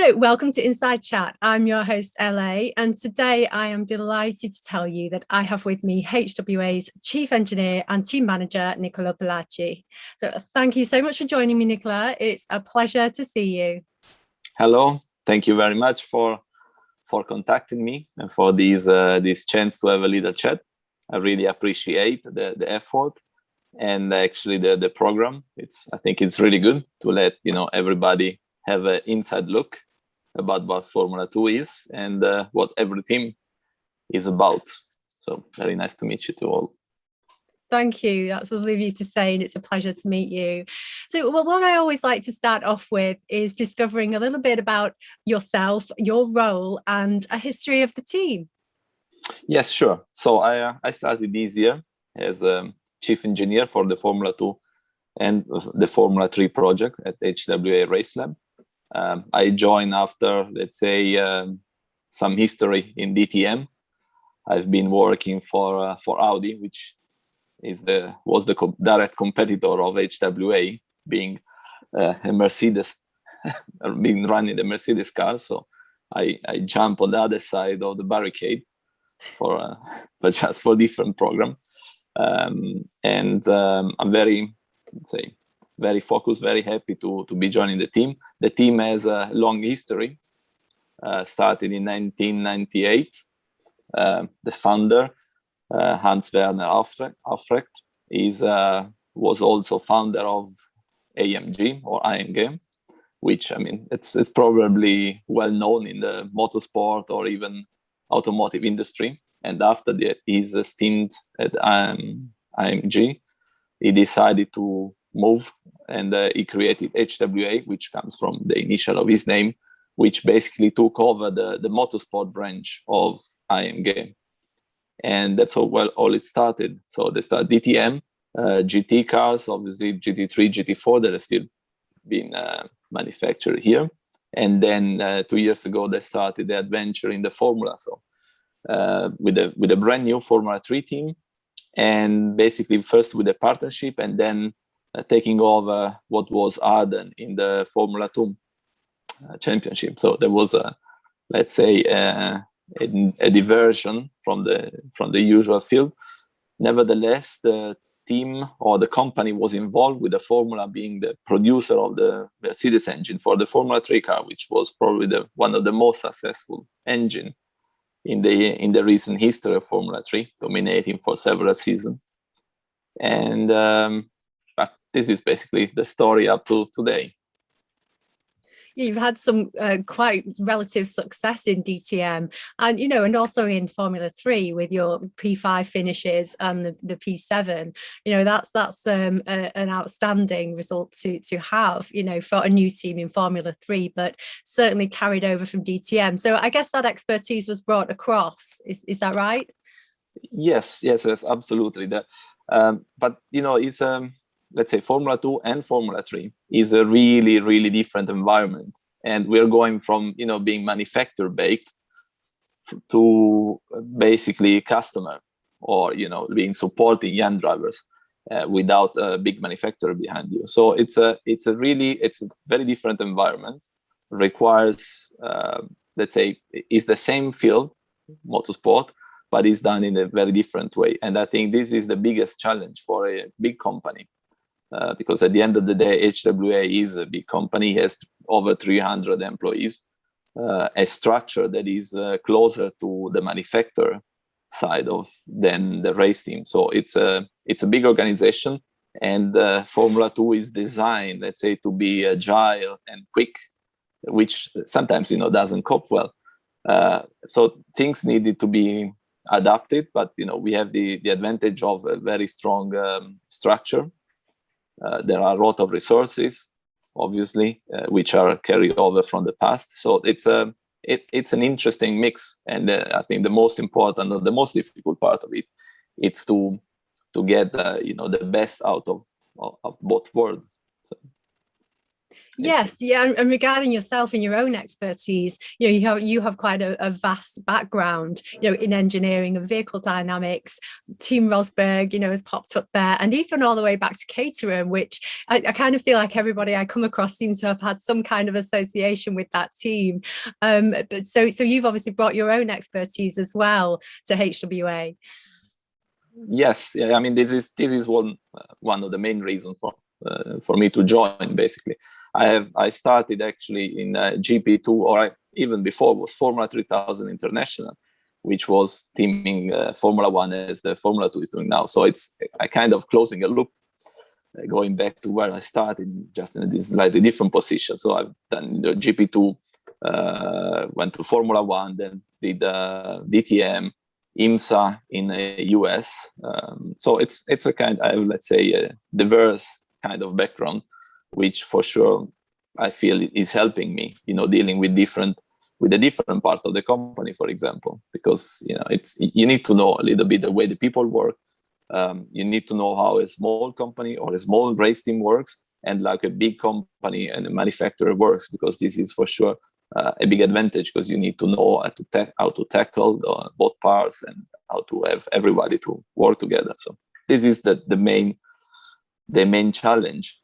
So, welcome to Inside Chat. I'm your host, L.A, and today I am delighted to tell you that I have with me HWA's Chief Engineer and Team Manager, Nicola Palarchi. So, thank you so much for joining me, Nicola. It's a pleasure to see you. Hello. Thank you very much for contacting me and for this chance to have a little chat. I really appreciate the effort and actually the program. I think it's really good to let everybody have an inside look about what Formula 2 is and what every team is about. So very nice to meet you two all. Thank you. That's lovely of you to say, and it's a pleasure to meet you. So, what I always like to start off with is discovering a little bit about yourself, your role, and a history of the team. Yes, sure. So I started this year as a chief engineer for the Formula 2 and the Formula 3 project at HWA Race Lab. I joined after, let's say, some history in DTM. I've been working for Audi, which was the direct competitor of HWA, being a Mercedes, being running the Mercedes car. So I jump on the other side of the barricade but just for different program. I'm very, let's say, very focused, very happy to be joining the team. The team has a long history. Started in 1998. The founder, Hans Werner Aufrecht, was also founder of AMG or IMG, which it's probably well known in the motorsport or even automotive industry. And after his stint at IMG, he decided to move and he created HWA, which comes from the initial of his name, which basically took over the motorsport branch of IMG. And that's how all it started. So they started DTM, GT cars, obviously GT3, GT4 that are still being manufactured here. And then 2 years ago, they started the adventure in the Formula. So with a brand new Formula 3 team, and basically first with a partnership and then taking over what was Arden in the Formula 2 championship. So there was let's say a diversion from the usual field. Nevertheless, the team or the company was involved with the Formula, being the producer of the Mercedes engine for the Formula 3 car, which was probably one of the most successful engine in the recent history of Formula 3, dominating for several seasons. And this is basically the story up to today. You've had some quite relative success in DTM and also in Formula 3 with your P5 finishes and the P7. That's an outstanding result to have, for a new team in Formula 3, but certainly carried over from DTM. So I guess that expertise was brought across. Is that right? Yes, absolutely. But it's let's say Formula 2 and Formula 3 is a really, really different environment. And we're going from, being manufacturer-baked to basically customer or, being supporting young drivers without a big manufacturer behind you. So it's a very different environment. Requires, let's say, it's the same field, motorsport, but it's done in a very different way. And I think this is the biggest challenge for a big company. Because at the end of the day, HWA is a big company, has over 300 employees, a structure that is closer to the manufacturer side than the race team. So it's a big organization, and Formula 2 is designed, let's say, to be agile and quick, which sometimes doesn't cope well. So things needed to be adapted, but we have the advantage of a very strong structure. There are a lot of resources, obviously, which are carried over from the past. So it's an interesting mix, and I think the most important or the most difficult part of it's to get the best out of both worlds. So. Yes, yeah, and regarding yourself and your own expertise, you have quite a vast background, in engineering and vehicle dynamics. Team Rosberg, has popped up there, and even all the way back to Caterham, which I kind of feel like everybody I come across seems to have had some kind of association with that team. But so you've obviously brought your own expertise as well to HWA. Yes, yeah, I mean this is one of the main reasons for me to join. Basically, I started actually in GP2, or even before was Formula 3000 International, which was teaming Formula 1 as the Formula 2 is doing now. So it's a kind of closing a loop, going back to where I started, just in this slightly different position. So I've done the GP2, went to Formula 1, then did DTM, IMSA in the US. So it's a kind of, let's say, a diverse kind of background, which for sure I feel is helping me, dealing with a different part of the company, for example, because you need to know a little bit the way the people work. You need to know how a small company or a small race team works, and like a big company and a manufacturer works, because this is for sure a big advantage, because you need to know how to tackle both parts and how to have everybody to work together. So this is the main challenge,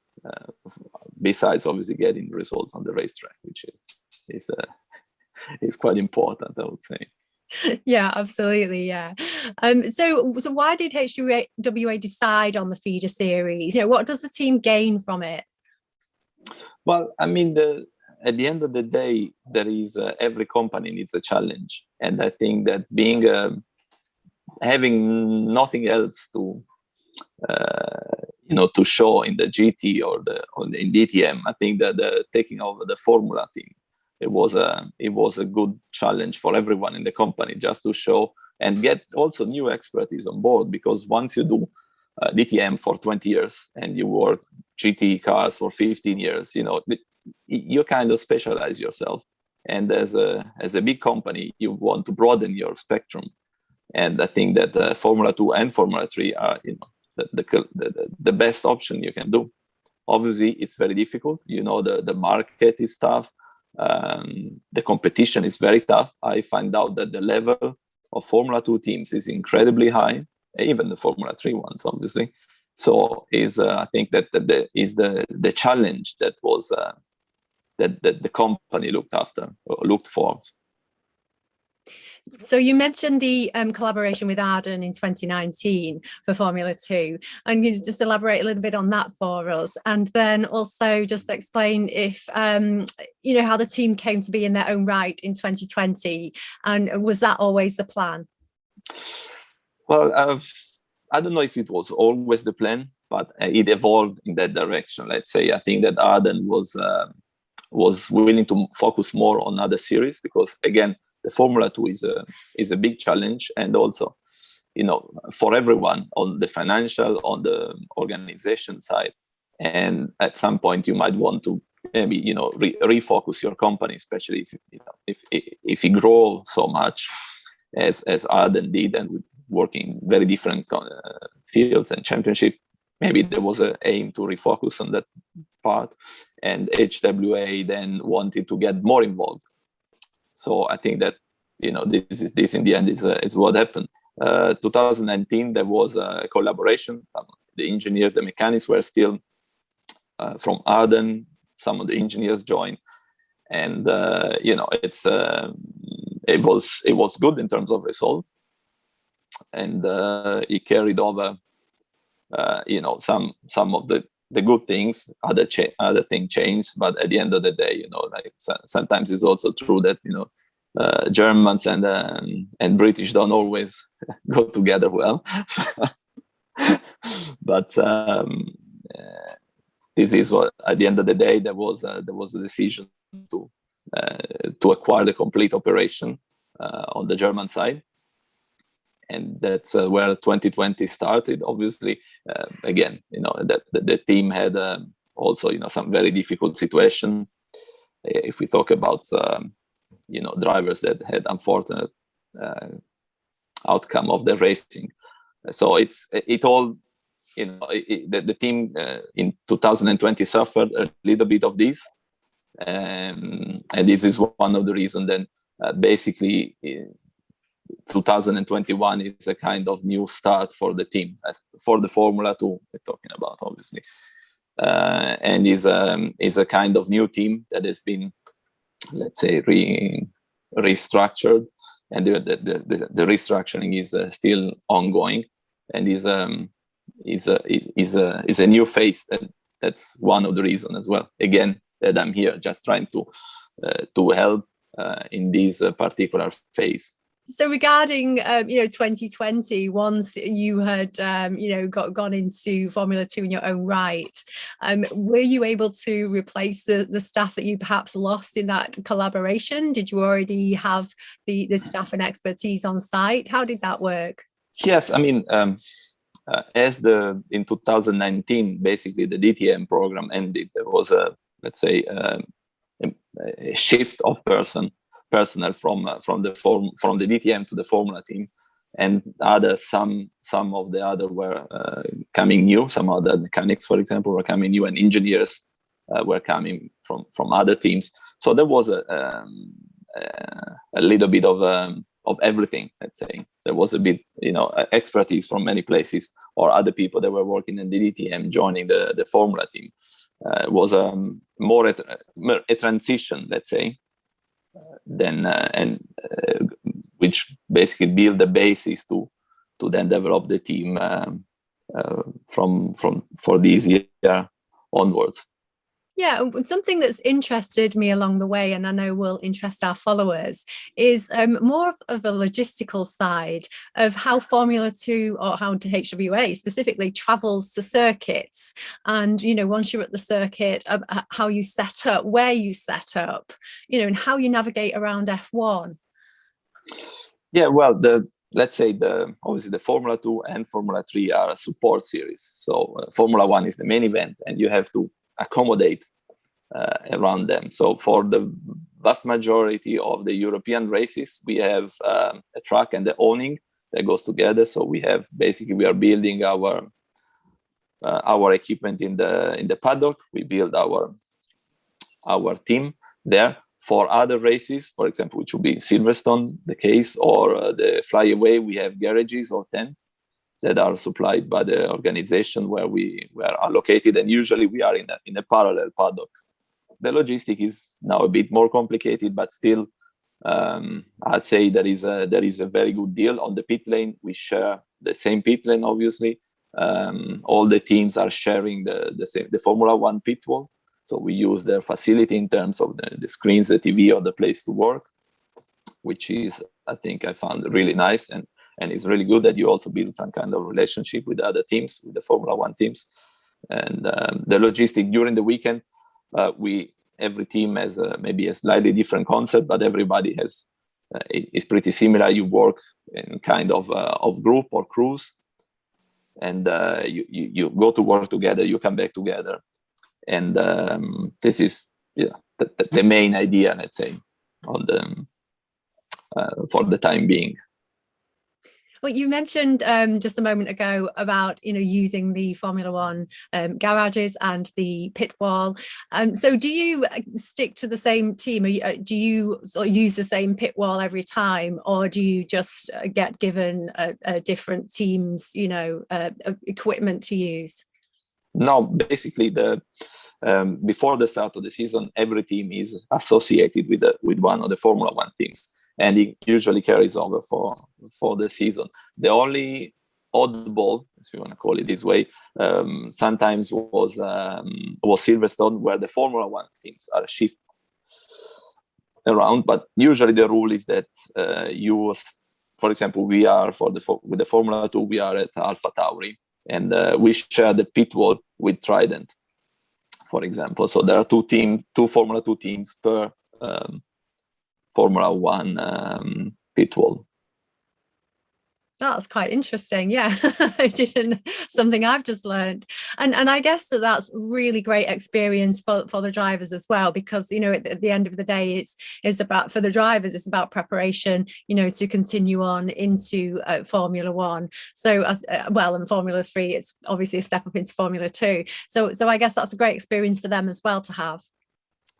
besides obviously getting results on the racetrack, which is quite important, I would say. Yeah, absolutely. Yeah. So why did HWA decide on the feeder series? What does the team gain from it? Well, I mean, at the end of the day, there is every company needs a challenge, and I think that having nothing else to to show in the GT or in DTM, I think that taking over the Formula team, it was a good challenge for everyone in the company, just to show and get also new expertise on board, because once you do DTM for 20 years and you work GT cars for 15 years, you kind of specialize yourself, and as a big company you want to broaden your spectrum. And I think that Formula 2 and Formula 3 are the best option you can do. Obviously it's very difficult, the market is tough, the competition is very tough. I find out that the level of Formula 2 teams is incredibly high, even the Formula 3 ones, obviously. So I think that is the challenge that was that the company looked for. So you mentioned the collaboration with Arden in 2019 for Formula 2, and you just elaborate a little bit on that for us, and then also just explain if how the team came to be in their own right in 2020, and was that always the plan? Well, I don't know if it was always the plan, but it evolved in that direction. Let's say I think that Arden was willing to focus more on other series, because again, the Formula 2 is a big challenge, and also, for everyone, on the financial, on the organization side. And at some point, you might want to maybe refocus your company, especially if you grow so much as Arden did, and working very different fields and championship. Maybe there was an aim to refocus on that part, and HWA then wanted to get more involved. So I think that this in the end is what happened. 2019 there was a collaboration. Some of the engineers, the mechanics were still from Arden. Some of the engineers joined, and it was good in terms of results, and it carried over. Some of the good things, other things changed, but at the end of the day, sometimes it's also true that Germans and British don't always go together well. But this is what, at the end of the day, there was a decision to acquire the complete operation on the German side. And that's where 2020 started. Obviously, again, that the team had also, some very difficult situation. If we talk about, drivers that had unfortunate outcome of the racing. So the team in 2020 suffered a little bit of this, And this is one of the reasons then basically 2021 is a kind of new start for the team, as for the Formula 2 we're talking about, obviously. And is a kind of new team that has been, let's say, restructured, and the restructuring is still ongoing, and is a new phase. That's one of the reasons as well. Again, that I'm here, just trying to help in this particular phase. So regarding 2020, once you had gone into Formula 2 in your own right, were you able to replace the staff that you perhaps lost in that collaboration? Did you already have the staff and expertise on site? How did that work? Yes, I mean, in 2019, basically the DTM program ended. There was a shift of personnel from the DTM to the Formula team, and some of the other were coming new. Some of the mechanics, for example, were coming new, and engineers were coming from other teams. So there was a little bit of everything. Let's say there was a bit, expertise from many places, or other people that were working in the DTM joining the Formula team. It was more a transition, let's say. Which basically build the basis to then develop the team for this year onwards. Yeah, something that's interested me along the way, and I know will interest our followers, is more of a logistical side of how Formula 2, or how HWA specifically, travels to circuits. And, once you're at the circuit, how you set up, where you set up, and how you navigate around F1. Yeah, well, let's say obviously the Formula 2 and Formula 3 are a support series. So Formula 1 is the main event, and you have to accommodate around them. So for the vast majority of the European races, we have a track and the awning that goes together. So we are building our equipment in the paddock. We build our team there. For other races, for example, which will be Silverstone, the case, or the flyaway, we have garages or tents that are supplied by the organization where we are located, and usually we are in a parallel paddock. The logistic is now a bit more complicated, but still, I'd say there is a very good deal on the pit lane. We share the same pit lane, obviously. All the teams are sharing the Formula 1 pit wall, so we use their facility in terms of the screens, the TV, or the place to work, which is, I think, I found really nice. And it's really good that you also build some kind of relationship with the other teams, with the Formula 1 teams. And the logistic during the weekend, every team has maybe a slightly different concept, but everybody is pretty similar. You work in kind of group or crews, and you go to work together, you come back together. And this is the main idea, let's say, for the time being. Well, you mentioned just a moment ago about using the Formula 1 garages and the pit wall. So do you stick to the same team? Do you sort of use the same pit wall every time, or do you just get given a different team's equipment to use? No, basically before the start of the season, every team is associated with one of the Formula 1 teams, and it usually carries over for the season. The only oddball, if you want to call it this way, sometimes was Silverstone, where the Formula 1 teams are shifted around. But usually the rule is that for example, we are with the Formula 2, we are at Alpha Tauri, and we share the pit wall with Trident, for example. So there are two Formula 2 teams per Formula 1 pit wall. That's quite interesting. Yeah, something I've just learned. And I guess that's really great experience for the drivers as well, because, at the end of the day, it's about, for the drivers, it's about preparation, to continue on into Formula 1. So, and Formula 3, it's obviously a step up into Formula 2. So I guess that's a great experience for them as well to have.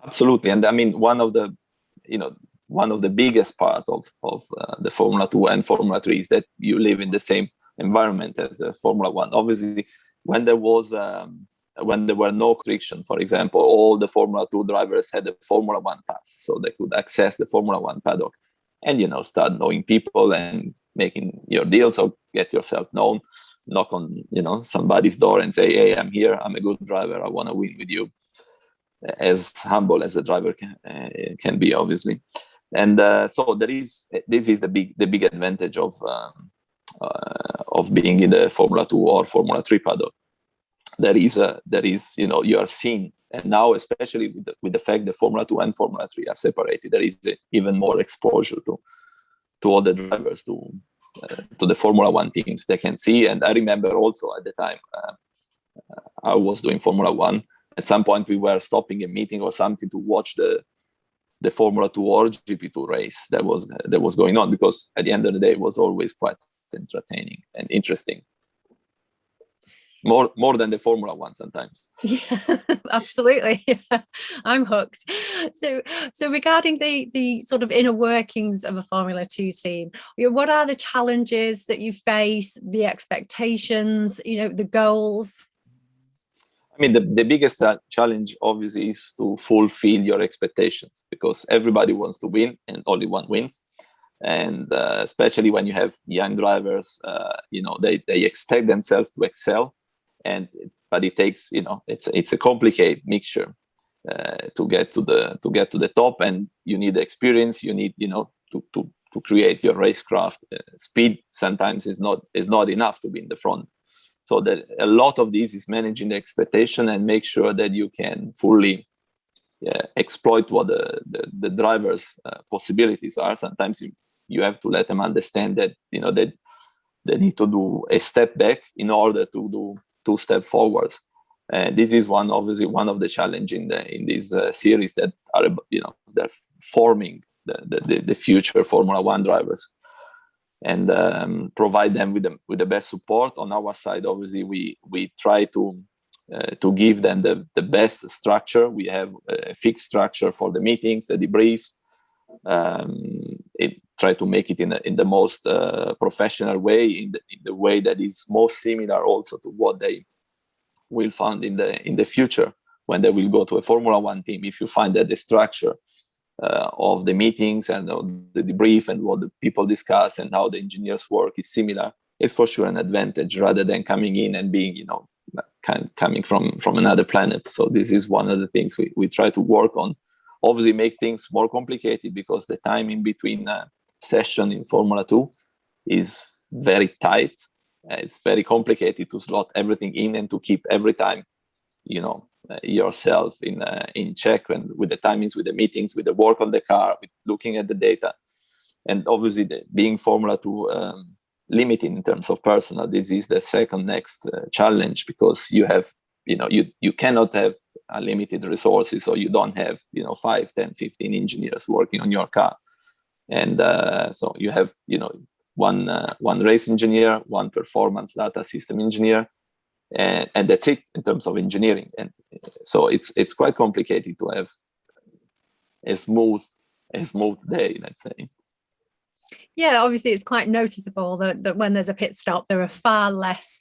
Absolutely. And I mean, one of the biggest part of the Formula 2 and Formula 3 is that you live in the same environment as the Formula 1. Obviously, when there were no restriction, for example, all the Formula 2 drivers had a Formula 1 pass, so they could access the Formula 1 paddock and, start knowing people and making your deals or get yourself known, knock on, somebody's door and say, hey, I'm here, I'm a good driver, I want to win with you. As humble as a driver can be, obviously. And so this is the big advantage of being in the Formula 2 or Formula 3 paddock. There is you are seen, and now especially with the fact that Formula 2 and Formula 3 are separated, there is even more exposure to all the drivers, to the Formula 1 teams. They can see. And I remember also at the time I was doing Formula 1. At some point, we were stopping a meeting or something to watch the Formula 2 or GP2 race that was going on, because at the end of the day, it was always quite entertaining and interesting. More than the Formula 1 sometimes. Yeah, absolutely. Yeah, I'm hooked. So regarding the sort of inner workings of a Formula 2 team, what are the challenges that you face, the expectations, the goals? I mean, the biggest challenge, obviously, is to fulfill your expectations, because everybody wants to win and only one wins. And especially when you have young drivers, they expect themselves to excel. But it takes, it's a complicated mixture to get to the top, and you need experience. You need, to create your racecraft. Speed sometimes is not enough to be in the front. So that a lot of this is managing the expectation and make sure that you can fully exploit what the drivers' possibilities are. Sometimes you have to let them understand that that they need to do a step back in order to do 2 steps forwards. And this is obviously one of the challenges in this series that are they're forming the future Formula 1 drivers. And provide them with the best support. On our side, obviously, we try to give them the best structure. We have a fixed structure for the meetings, the debriefs. Try to make it in the most professional way, in the way that is most similar also to what they will find in the future when they will go to a Formula 1 team. If you find that the structure of the meetings and the debrief and what the people discuss and how the engineers work is similar, it's for sure an advantage, rather than coming in and being, coming from another planet. So this is one of the things we try to work on. Obviously, make things more complicated, because the time in between session in Formula 2 is very tight. It's very complicated to slot everything in and to keep every time, yourself in check, and with the timings, with the meetings, with the work on the car, with looking at the data. And obviously, being Formula 2 limited in terms of personnel, this is the second next challenge, because you have, you cannot have unlimited resources, or you don't have 5, 10, 15 engineers working on your car. And so you have one race engineer, one performance data system engineer, and that's it in terms of engineering. And so it's quite complicated to have a smooth day, let's say. Yeah, obviously it's quite noticeable that when there's a pit stop, there are far less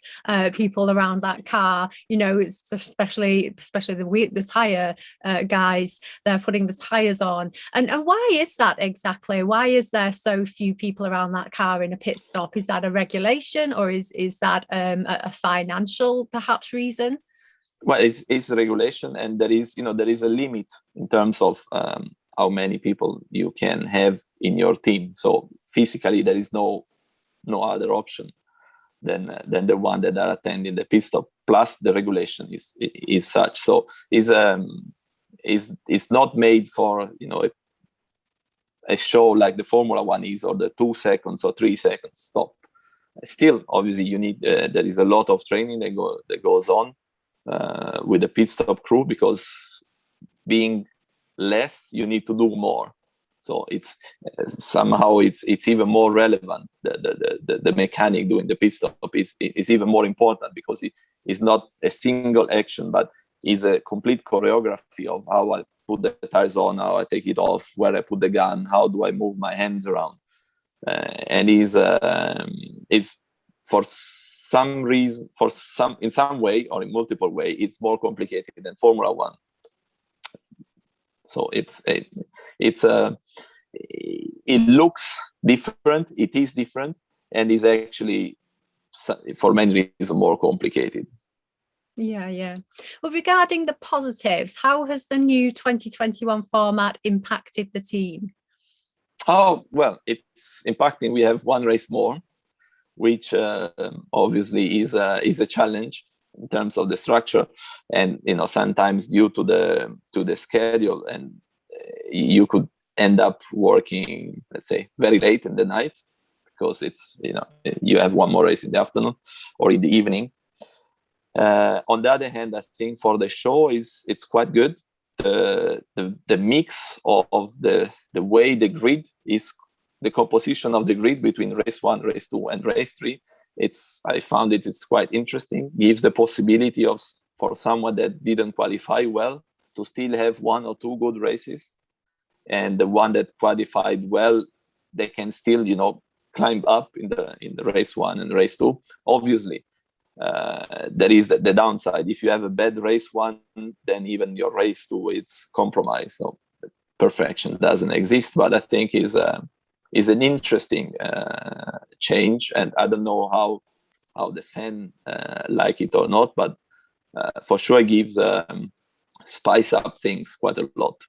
people around that car. It's especially the tire guys. They're putting the tires on, and why is that exactly? Why is there so few people around that car in a pit stop? Is that a regulation, or is that a financial perhaps reason? Well, it's a regulation, and there is a limit in terms of how many people you can have in your team. So physically, there is no other option than the one that are attending the pit stop. Plus, the regulation is such. So it's not made for a show like the Formula 1 is, or the 2 seconds or 3 seconds stop. Still, obviously, you need there is a lot of training that goes on with the pit stop crew, because being less, you need to do more. So it's somehow it's even more relevant. The mechanic doing the pit stop is even more important, because it is not a single action, but is a complete choreography of how put the tires on, how I take it off, where I put the gun, how do I move my hands around. And is for some reason, in some way or in multiple way, it's more complicated than Formula One. So it looks different, it is different, and is actually for many reasons more complicated. Yeah. Well, regarding the positives, how has the new 2021 format impacted the team? Oh, well, it's impacting. We have one race more, which obviously is a challenge in terms of the structure, and sometimes due to the schedule, and you could end up working, let's say, very late in the night, because it's you have one more race in the afternoon or in the evening. On the other hand, I think for the show it's quite good. The mix of the way the grid is, the composition of the grid between race 1, race 2, and race 3. I found it's quite interesting. Gives the possibility for someone that didn't qualify well to still have 1 or 2 good races, and the one that qualified well, they can still climb up in the race 1 and race 2. Obviously, there is the downside. If you have a bad race 1, then even your race 2 it's compromised. So perfection doesn't exist, but I think is an interesting change, and I don't know how the fan like it or not, but for sure it gives spice up things quite a lot.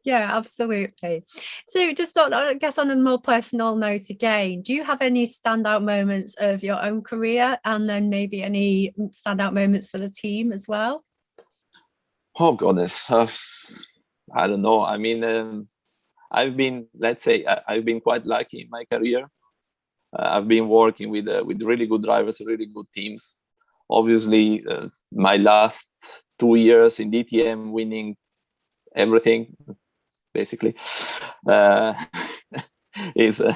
Yeah, absolutely. So just I guess on a more personal note again, do you have any standout moments of your own career, and then maybe any standout moments for the team as well? Oh goodness, I don't know. I mean, I've been quite lucky in my career. I've been working with really good drivers, really good teams. Obviously, my last 2 years in DTM, winning everything, basically, is I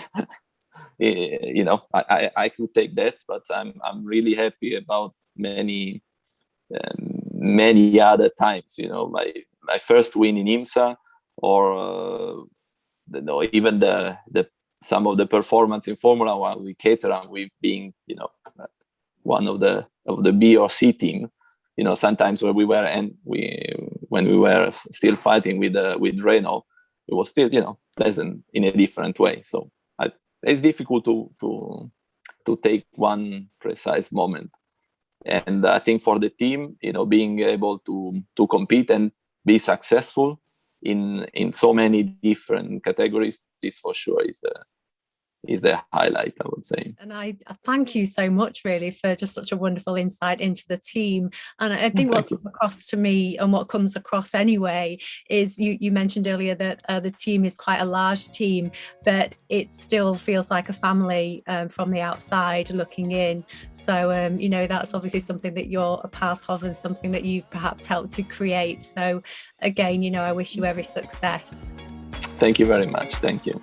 could take that, but I'm really happy about many other times. My first win in IMSA, or even the some of the performance in Formula One with Caterham, with being one of the B or C team. Sometimes when we were still fighting with Renault, it was still pleasant in a different way. So it's difficult to take one precise moment. And I think for the team, being able to compete and be successful in so many different categories, this for sure is the highlight, I would say. And I thank you so much, really, for just such a wonderful insight into the team. And I think what comes across to me, and what comes across anyway, is you mentioned earlier that the team is quite a large team, but it still feels like a family from the outside looking in. So, that's obviously something that you're a part of, and something that you've perhaps helped to create. So again, I wish you every success. Thank you very much. Thank you.